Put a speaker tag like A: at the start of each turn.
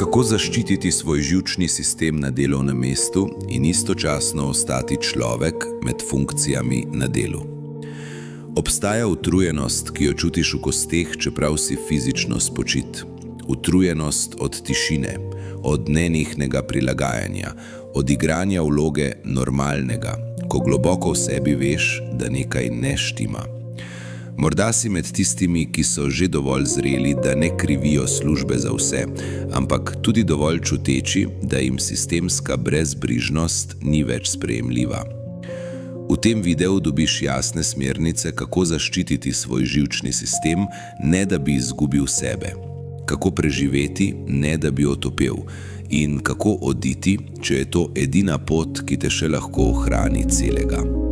A: Kako zaščititi svoj živčni sistem na delovnem mestu in istočasno ostati človek med funkcijami na delu? Obstaja utrujenost, ki jo čutiš v kosteh, čeprav si fizično spočit. Utrujenost od tišine, od nenehnega prilagajanja, od igranja vloge normalnega, ko globoko v sebi veš, da nekaj ne štima. Morda si med tistimi, ki so že dovolj zreli, da ne krivijo službe za vse, ampak tudi dovolj čuteči, da jim sistemska brezbrižnost ni več sprejemljiva. V tem videu dobiš jasne smernice, kako zaščititi svoj živčni sistem, ne da bi izgubil sebe. Kako preživeti, ne da bi otopel. In kako oditi, če je to edina pot, ki te še lahko ohrani celega.